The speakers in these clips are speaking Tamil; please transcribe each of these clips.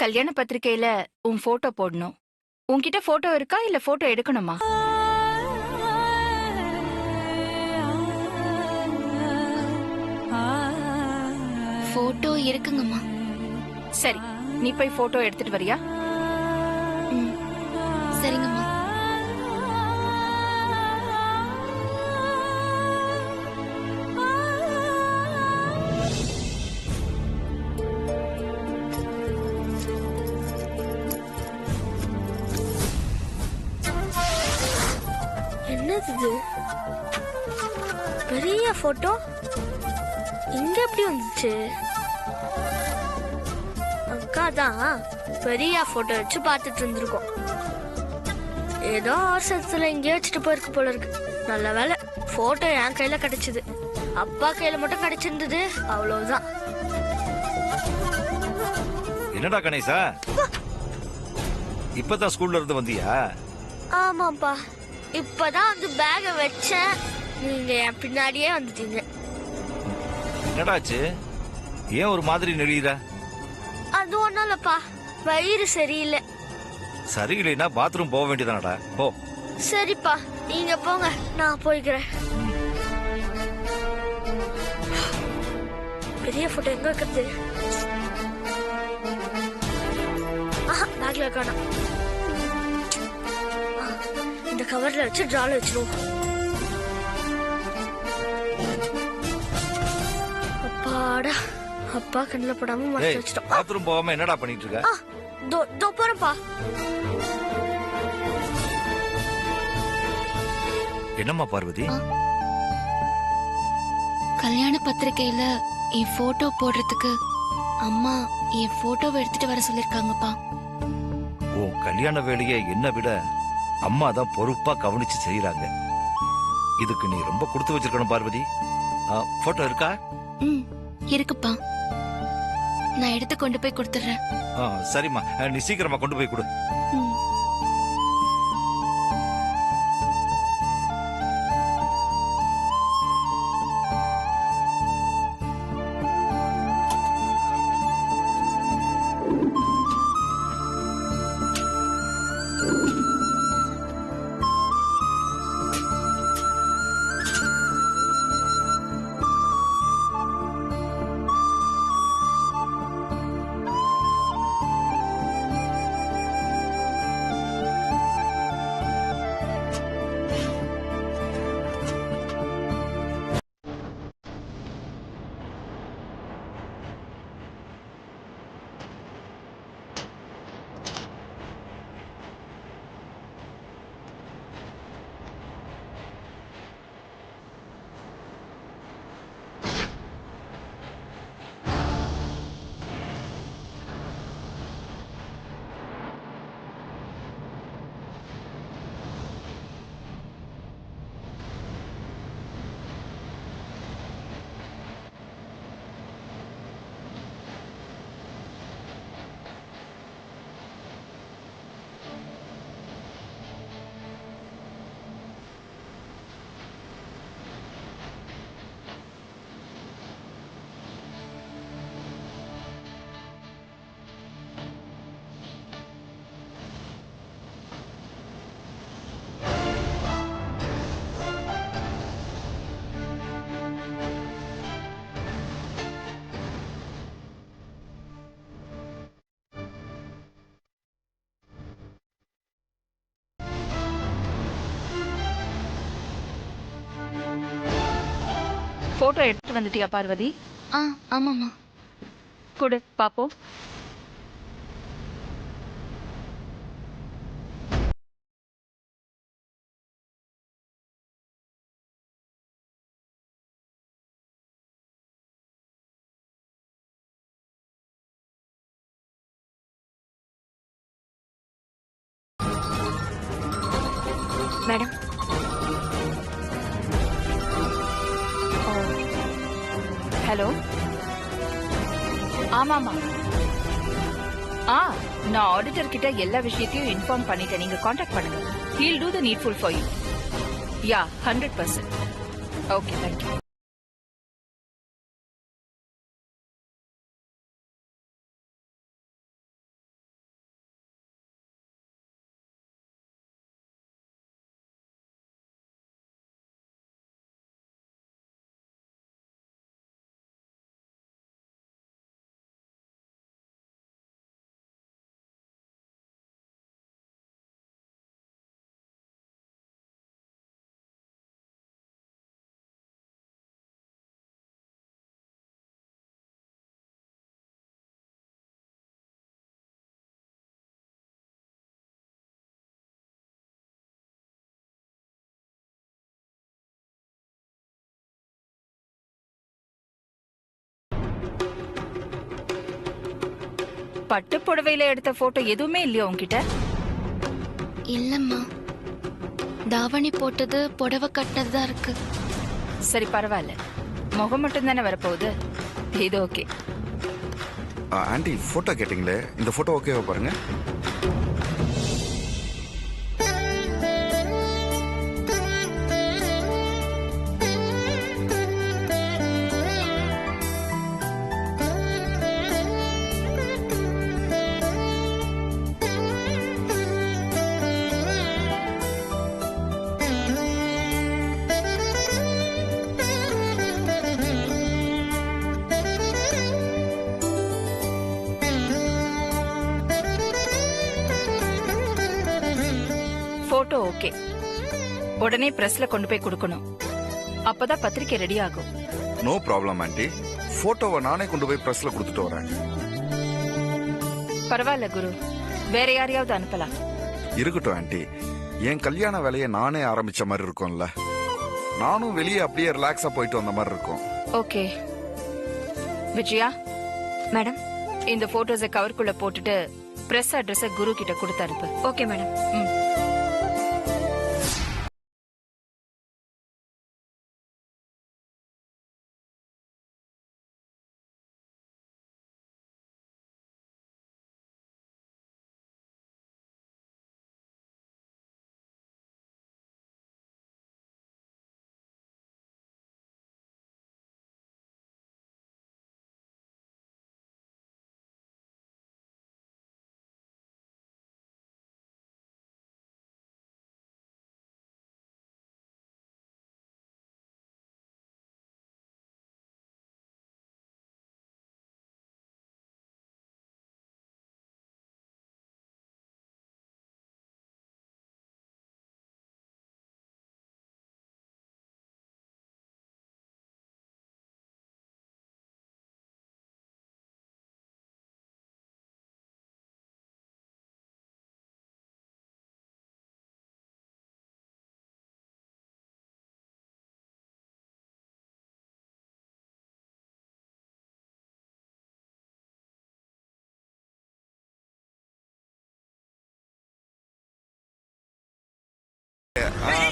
கல்யாண பத்திரிக்கையில உன் போட்டோ போடணும். உன்கிட்ட போட்டோ இருக்கா இல்ல போட்டோ எடுக்கணுமா? போட்டோ இருக்குங்கம்மா. சரி, நீ போய் போட்டோ எடுத்துட்டு வரியா? ம், சரிங்கம்மா. என்னது இது? பெரிய போட்டோ இங்க எப்படி வந்துச்சு? அக்கா தான் பெரிய போட்டோ வச்சு பார்த்துட்டு இருந்திருக்கோம். ஏதோ அவசரத்துல இங்கே வச்சுட்டு போயிருக்கு போல இருக்கு. நல்ல வேலை போட்டோ என் கையில கிடைச்சது. அப்பா கையில மட்டும் கிடைச்சிருந்தது அவ்வளவுதான். என்னடா கணேசா, இப்பதான் ஸ்கூல்ல இருந்து வந்தியா? ஆமாப்பா, இப்பதான் வந்து பேக வச்சேன். நீங்க என் பின்னாடியே வந்துட்டீங்க. என்னடாச்சு, ஏன் ஒரு மாதிரி நெளியுற? அது ஒண்ணும் இல்லப்பா, வயிறு சரியில்லை. சரியில்லைன்னா பாத்ரூம் போக வேண்டியதானடா, போ. சரிப்பா, நீங்க போங்க, நான் போய்க்கிறேன். பெரிய போட்டோ எங்க வைக்கிறது? பேக்ல காணோம். இந்த கவர்ல வச்சு டிரால வச்சிருவோம். அப்பாடா, அப்பா கண்ணில் படாம மறைச்சு வச்சிட்டோம். பாத்ரூம் போகாம என்னடா பண்ணிட்டு இருக்க? போறப்பா. என்னம்மா பார்வதி? கல்யாண பத்திரிக்கையில என் போட்டோ போடுறதுக்கு அம்மா என் போட்டோவை எடுத்துட்டு வர சொல்லிருக்காங்கப்பா. உன் கல்யாண வேலையை என்ன விட அம்மா தான் பொறுப்பா கவனிச்சு செய்யறாங்க. இதுக்கு நீ ரொம்ப கொடுத்து வச்சிருக்கணும் பார்வதி. போட்டோ இருக்கா? ம், இருக்குப்பா. நான் எடுத்து கொண்டு போய் கொடுத்துறேன். சரிம்மா, நீ சீக்கிரமா கொண்டு போய் கொடு. ம். போட்டோ எடுத்துட்டு வந்துட்டியா பார்வதி? ஆமாம்மா. கொடு பாப்போம். Madam, hello. ஆமாமா. நான் ஆடிட்டர் கிட்ட எல்லா விஷயத்தையும் இன்ஃபார்ம் பண்ணிட்டேன். நீங்க காண்டாக்ட் பண்ணுங்க. He'll do the needful for you. Yeah, 100%. Okay, thank you. பட்டு புடவையில எடுத்த போட்டோ எதுவுமே இல்லையா உன்கிட்ட? இல்லம்மா, தாவணி போட்டது புடவை கட்டினது தான் இருக்கு. சரி பரவாயில்ல, முகம் மட்டும் தானே வரப்போகுது, இது ஓகே. ஆண்டி போட்டோ கேட்டிங்களே, இந்த போட்டோ ஓகேவா பாருங்க. Photo okay. உடனே பிரஸ்ல கொண்டு போய் கொடுக்கணும், அப்பதான் பத்திரிக்கை ரெடி ஆகும். நோ ப்ராப்ளம் ஆண்டி, போட்டோவை நானே கொண்டு போய் பிரஸ்ல கொடுத்துட்டு வரேன். பரவாயில்ல குரு, வேற யாரையாவது அனுப்பலாம். இருக்கட்டும் ஆண்டி, என் கல்யாண வேலையை நானே ஆரம்பிச்ச மாதிரி இருக்கும்ல, நானும் வெளியே அப்படியே ரிலாக்ஸா போயிட்டு வந்த மாதிரி இருக்கும். Okay Vijaya madam. இந்த போட்டோஸை கவர்க்குள்ள போட்டுட்டு பிரஸ் அட்ரஸ குரு கிட்ட கொடுத்து அனுப்பு. Okay madam. ம்.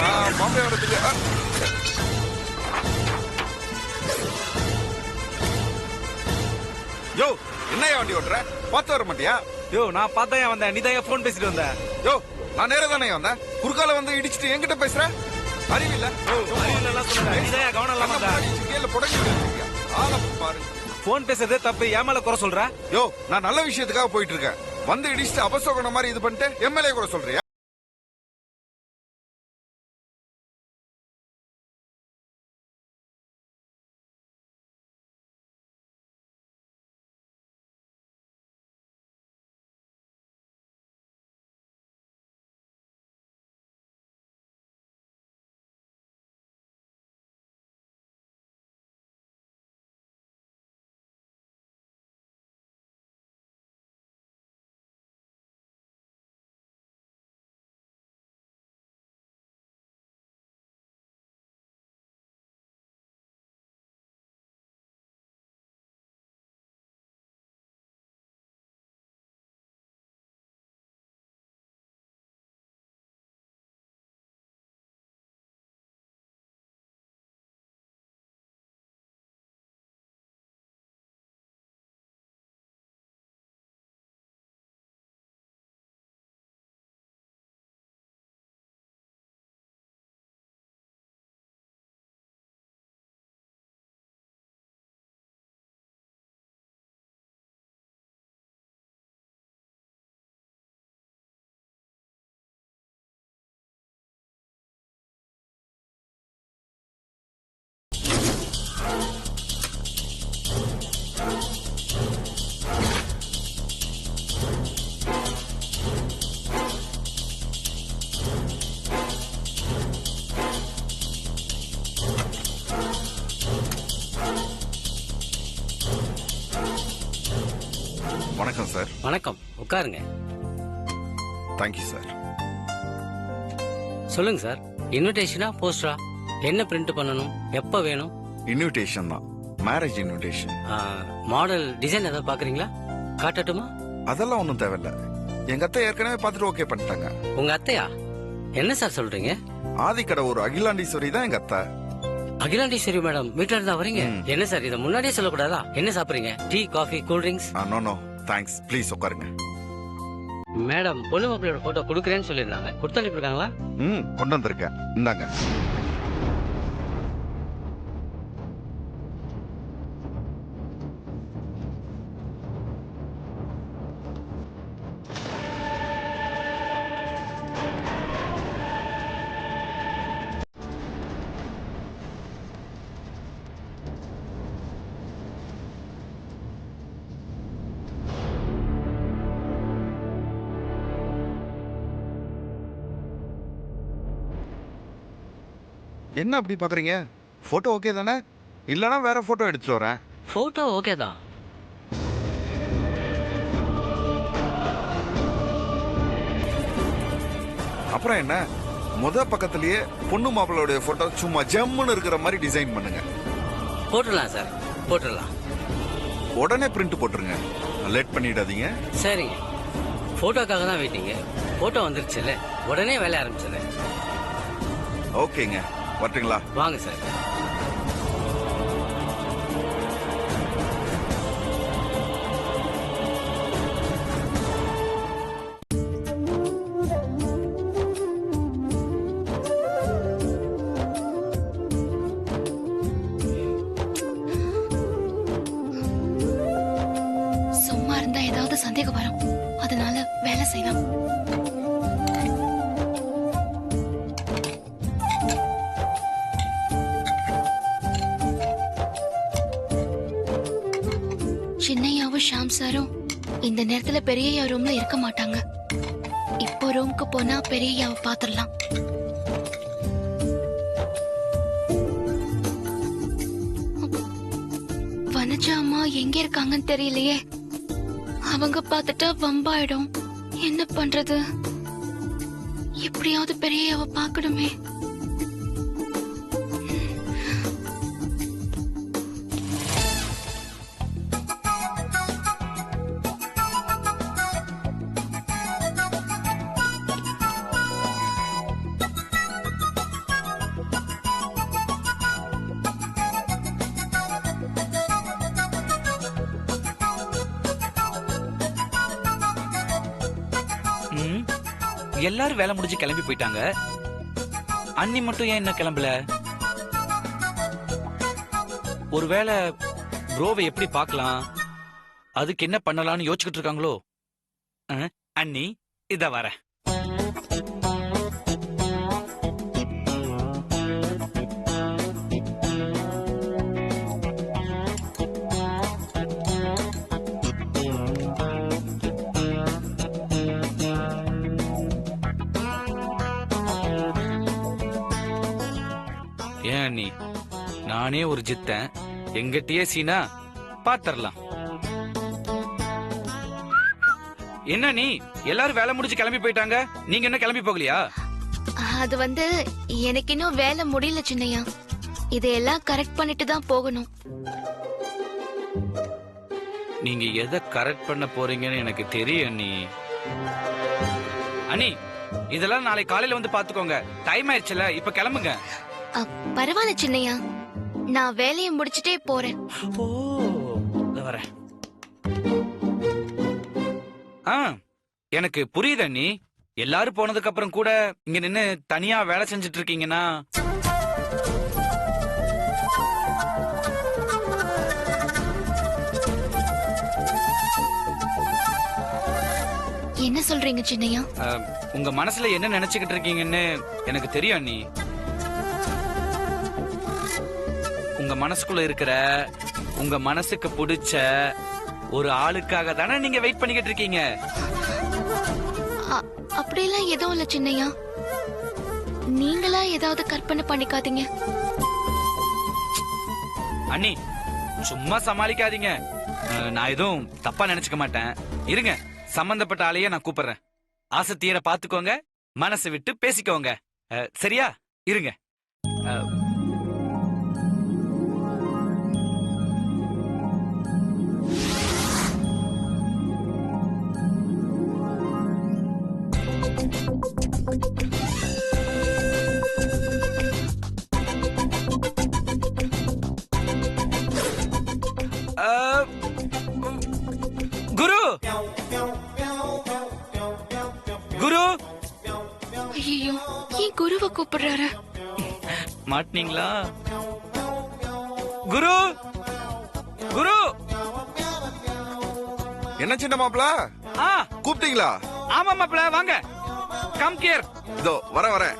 நான் பாம்பே வரதுக்கு யோ, என்னையா வண்டி ஓட்டுற? பார்த்து வர மாட்டியா? யோ, நான் பார்த்தா வந்தேன், நீ தான் போன் பேசிட்டு வந்த. யோ, நான் நேரா தானே வந்தேன், குறுக்கால வந்து இடிச்சிட்டு என்கிட்ட பேசுற? அறிவில்ல? கவனம் இல்லாம பாரு. போன் பேசுறதே தப்பு, என் மேல குறை சொல்ற? யோ, நான் நல்ல விஷயத்துக்காக போயிட்டு இருக்கேன், வந்து இடிச்சிட்டு அபசோகன மாதிரி இது பண்ணிட்டு எம்எல்ஏ கூட சொல்றியா? வணக்கம் சார். வணக்கம், உட்காருங்க. Thank you sir. சொல்லுங்க சார், இன்விடேஷனா போஸ்டரா? என்ன பிரிண்ட் பண்ணணும், எப்ப வேணும்? இன்விடேஷன் தான், மேரேஜ் இன்விடேஷன். மாடல் டிசைன் ஏதாவது பாக்குறீங்களா? காட்டட்டுமா? அதெல்லாம் ஒன்றும் தேவையில்ல. எங்க அத்தை ஏற்கனவே பார்த்துட்டு ஓகே பண்ணிட்டாங்க. உங்க அத்தையா? என்ன சார் சொல்றீங்க? ஆதிக்கடை ஒரு அகிலாண்டீஸ்வரி தான் எங்க அத்தை. அகிலாண்டீஸ்வரி மேடம் வீட்டுல இருந்தா வரீங்க? என்ன சார் இதை முன்னாடியே சொல்லக்கூடாதா? என்ன சாப்பிடுறீங்க? Tea, coffee, cool drinks? No no thanks, please உட்காருங்க. மேடம் பொண்ணு மாப்பிள்ளையோட போட்டோ கொடுக்குறேன்னு சொல்லியிருந்தாங்க. கொடுத்து அனுப்பியிருக்காங்களா? கொண்டு வந்திருக்கேன், இந்தாங்க. என்ன அப்படி பாக்குறீங்க? போட்டோ ஓகே தானே? இல்லனா வேற போட்டோ எடுத்துட்டு வரேன். போட்டோ ஓகே தான். அப்புறம் என்ன, முத பக்கத்திலேயே பொண்ணு மாப்பிள்ளையோட போட்டோ சும்மா ஜம்முன்னு இருக்கிற மாதிரி டிசைன் பண்ணுங்க. போட்டுடலாம் சார், போட்டுடலாம். உடனே பிரிண்ட் போட்டுருங்க, லேட் பண்ணிடாதீங்க. சரிங்க, போட்டோக்காக தான் வெயிட்டிங்க. போட்டோ வந்துருச்சுல்ல, உடனே வேலை ஆரம்பிச்சிடுறேன். ஓகேங்க, வரட்டுங்களா? வாங்க சார். சும்மா இருந்தா ஏதாவது சந்தேகம் வரும், அதனால வேலை செய்யலாம். சின்னையாவும் ஷாம் சாரும் இந்த நேரத்துல பெரியய்யா ரூம்ல இருக்க மாட்டாங்க. இப்போ ரூமுக்கு போனா பெரியய்யாவை பாத்துடலாம். வனஜா அம்மா எங்க இருக்காங்கன்னு தெரியலையே. அவங்க பார்த்துட்டா வம்பாயிடும். என்ன பண்றது? எப்படியாவது பெரியய்யாவை பார்க்கணுமே. எல்லாரும் வேலை முடிஞ்சு கிளம்பி போயிட்டாங்க. அண்ணி மட்டும் ஏன் என்ன கிளம்பல? ஒருவேளை ப்ரோவை எப்படி பார்க்கலாம், அதுக்கு என்ன பண்ணலாம்னு யோசிச்சுக்கிட்டு இருக்காங்களோ? அண்ணி இத வர. ஏன் அண்ணி, நானே ஒரு ஜித்தன், எங்கிட்டயே சீனா பாத்தரலாம். என்ன நீ, எல்லாரும் வேலை முடிஞ்சு கிளம்பி போயிட்டாங்க, நீங்க என்ன கிளம்பி போகலையா? அது வந்து எனக்கு இன்னும் வேலை முடியல சின்னையா. இதையெல்லாம் கரெக்ட் பண்ணிட்டு தான் போகணும். நீங்க எதை கரெக்ட் பண்ண போறீங்கன்னு எனக்கு தெரியும் அண்ணி. அண்ணி, இதெல்லாம் நாளை காலையில வந்து பாத்துக்கோங்க. டைம் ஆயிடுச்சுல, இப்ப கிளம்புங்க. பரவாயில்ல சின்னையா, நான் வேலையை முடிச்சிட்டே போறேன். ஓ, வரேன். எனக்கு புரியுது அண்ணி. எல்லாரும் போனதுக்கு அப்புறம் கூட இங்க நின்னு தனியா வேலை செஞ்சுட்டு இருக்கீங்கன்னா என்ன சொல்றீங்க சின்னையா? உங்க மனசுல என்ன நினைச்சுக்கிட்டு இருக்கீங்கன்னு எனக்கு தெரியும் அண்ணி. உங்க மனசுக்குள்ள இருக்கிற, உங்க மனசுக்கு பிடிச்ச ஒரு ஆளுக்காக தானே நீங்க வெயிட் பண்ணிக்கிட்டு இருக்கீங்க. அப்படியெல்லாம் எதுவும் இல்ல சின்னையா. நீங்களா ஏதாவது கற்பனை பண்ணிக்காதீங்க. அண்ணி, சும்மா சமாளிக்காதீங்க. நான் எதுவும் தப்பா நினைச்சுக்க மாட்டேன். இருங்க, சம்பந்தப்பட்ட ஆளையே நான் கூப்பிடுறேன். ஆசை தீர பாத்துக்கோங்க, மனசு விட்டு பேசிக்கோங்க. சரியா? இருங்க. குரு ஐயோ ஏன் குருவை கூப்பிடுறாரு? மாட்டினீங்களா? குரு குரு என்ன சின்ன மாப்பிள ஆ கூப்பிட்டீங்களா? ஆமா மாப்பிள வாங்க. Come gear. இதோ வரேன்.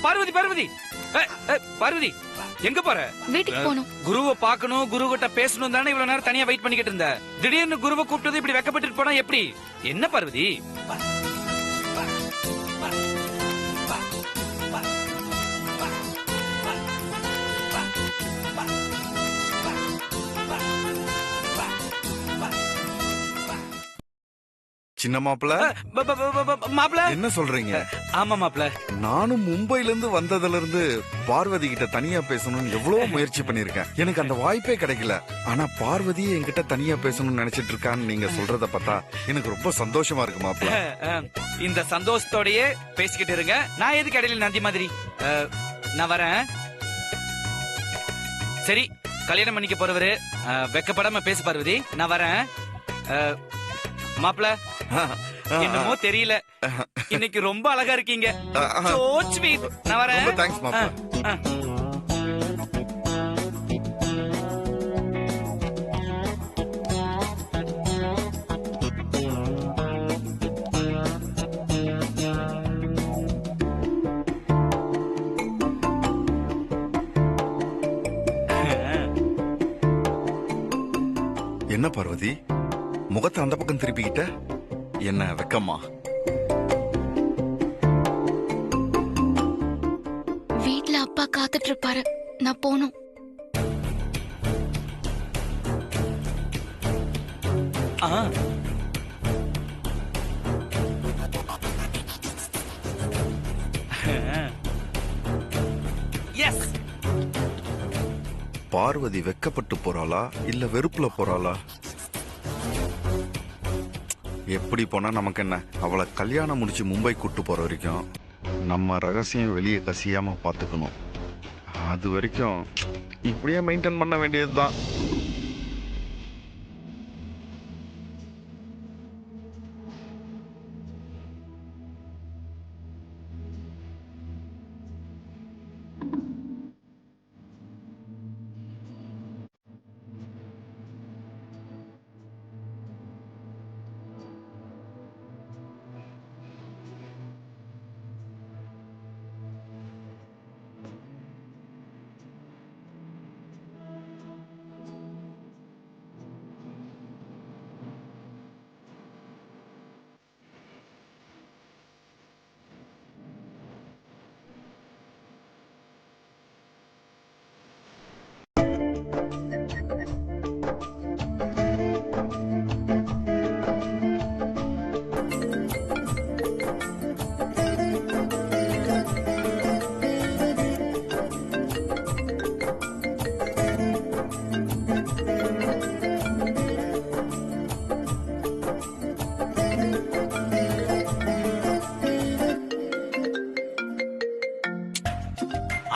பார்வதி பார்வதி பார்வதி எங்க போற? வீட்டுக்கு போகணும். குருவை பார்க்கணும், குரு கிட்ட பேசணும் தானே இவ்வளவு நேரம் தனியா வெயிட் பண்ணிக்கிட்டு இருந்த. திடீர்னு குருவை கூப்பிட்டது இப்படி வெக்கப்பட்டு போனா எப்படி? என்ன பார்வதி? சின்ன மாப்பிள மாப்பிள என்ன சொல்றீங்க? ஆமா மாப்பிள. நானும் மும்பைல இருந்து வந்ததுல இருந்து பார்வதி கிட்ட தனியா பேசணும்னு எவ்வளவு முயற்சி பண்ணிருக்கேன். எனக்கு அந்த வாய்ப்பே கிடைக்கல. ஆனா பார்வதி என்கிட்ட தனியா பேசணும்னு நினைச்சிட்டு இருக்கான்னு நீங்க சொல்றத பார்த்தா எனக்கு ரொம்ப சந்தோஷமா இருக்கு மாப்பிள. இந்த சந்தோஷத்தோடயே பேசிக்கிட்டு இருங்க. நான் எதுக்கு இடையில நந்தி மாதிரி? நான் வரேன். சரி, கல்யாணம் பண்ணிக்க போறவரு வெக்கப்படாம பேச பார்வதி. நான் வரேன். மாப்பிள என்னமோ தெரியல, இன்னைக்கு ரொம்ப அழகா இருக்கீங்க. So sweet. நான் வரேன். ரொம்ப தேங்க்ஸ் மாப்பிள. என்ன பார்வதி முகத்தை அந்த பக்கம் திருப்பிக்கிட்ட? என்ன வெக்கமா? வீட்ல அப்பா காத்துட்டு இருப்பாரு, நான் போகணும். எஸ். பார்வதி வெக்கப்பட்டு போறாளா இல்ல வெறுப்புல போறாளா? எப்படி போனா நமக்கு என்ன? அவளை கல்யாணம் முடிச்சு மும்பை கூட்டு போற வரைக்கும் நம்ம ரகசியம் வெளியே கசியாம பாத்துக்கணும். அது வரைக்கும் இப்படியே மெயின்டைன் பண்ண வேண்டியதுதான்.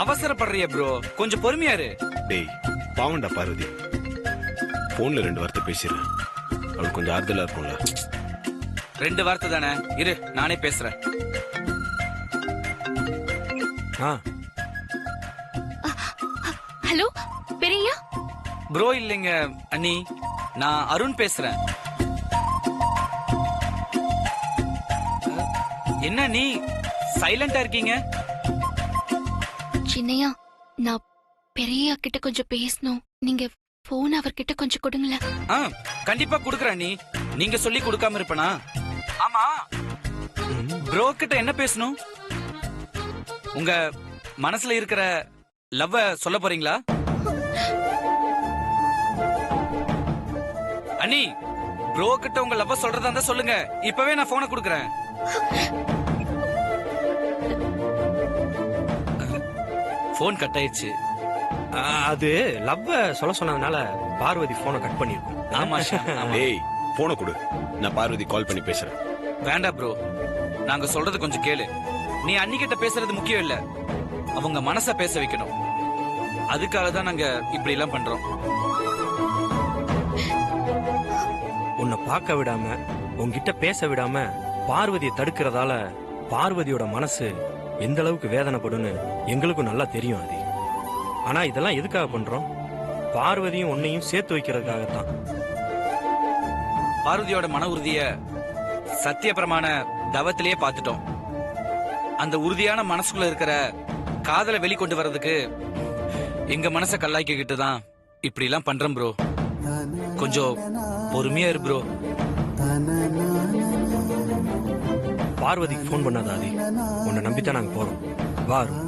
அவசரப்படுறிய ப்ரோ, கொஞ்சம் பொறுமையா இரு. டேய் பாவண்டா பார்வதி, போன்ல 2 வார்த்தை பேசிடுறேன், அவளுக்கு கொஞ்சம் ஆறுதலா இருக்கும்ல. 2 வார்த்தை தானே, இரு நானே பேசுறேன். ஹலோ பெரியா? ப்ரோ இல்லைங்க அண்ணி, நான் அருண் பேசுறேன். என்ன நீ சைலண்டா இருக்கீங்க? சின்னையா, நான் பெரியா கிட்ட கொஞ்சம் பேசணும். நீங்க போன் அவர்கிட்ட கொஞ்சம் கொடுங்களேன். கண்டிப்பா குடுக்கறேன். நீங்க சொல்லி கொடுக்காம இருப்பனா? ஆமா, ப்ரோ கிட்ட என்ன பேசணும்? உங்க மனசுல இருக்கிற லவ்வ சொல்ல போறீங்களா? அண்ணி, ப்ரோ கிட்ட உங்க லவ்வ சொல்றதா இருந்தா சொல்லுங்க, இப்பவே நான் போனை கொடுக்கறேன். போன் கட் ஆயிடுச்சு. அது லவ்வ சொல்ல சொன்னதுனால பார்வதி போனை கட் பண்ணிருக்கும். ஆமா ஷாம், ஆமா. ஏய் போனை கொடு, நான் பார்வதி கால் பண்ணி பேசுறேன். வேண்டாம் ப்ரோ, நாங்க சொல்றது கொஞ்சம் கேளு. நீ அன்னிகிட்ட பேசுறது முக்கியம் இல்ல, அவங்க மனச பேச வைக்கணும். அதுக்காக தான் நாங்க இப்படி எல்லாம் பண்றோம். உன்னை பார்க்க விடாம உன்கிட்ட பேச விடாம பார்வதியை தடுக்கிறதால பார்வதியோட மனசு எந்த அளவுக்கு வேதனைப்படும்னு எங்களுக்கும் நல்லா தெரியும் ஆதி. ஆனா இதெல்லாம் எதுக்காக பண்றோம்? பார்வதியும் உன்னையும் சேர்த்து வைக்கிறதுக்காகத்தான். பார்வதியோட மன உறுதிய சத்தியபிரமான தவத்திலேயே பார்த்துட்டோம். அந்த உறுதியான மனசுக்குள்ள இருக்கிற காதலை வெளிக்கொண்டு வர்றதுக்கு எங்க மனசை கல்லாக்கிக்கிட்டு தான் இப்படி எல்லாம் பண்றோம் ப்ரோ. கொஞ்சம் பொறுமையா இரு ப்ரோ. பார்வதிக்கு ஃபோன் பண்ணாத ஆதி. உன்னை நம்பித்தான் நாங்க போறோம். வா அருண்.